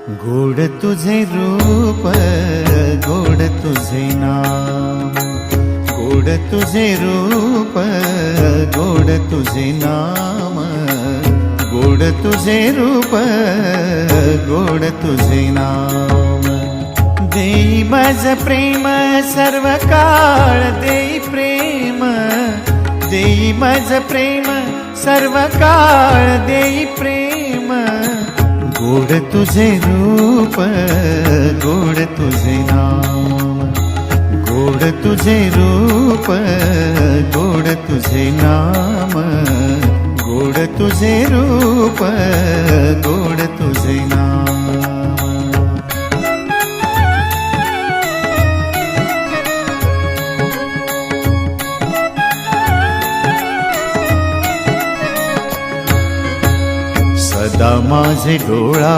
गोड तुझे रूप, गोड तुझे नाम, गोड तुझे रूप, गोड तुझे नाम, गोड तुझे रूप, गोड तुझे नाम। देई माझ प्रेम सर्व काळ, देई प्रेम, देई माझ प्रेम सर्व काळ, देई प्रेम। गोड तुझे रूप, गोड तुझे नाम, गोड तुझे रूप, गोड तुझे नाम, गोड तुझे रूप, गोड तुझे नाम। सदा माझे डोळा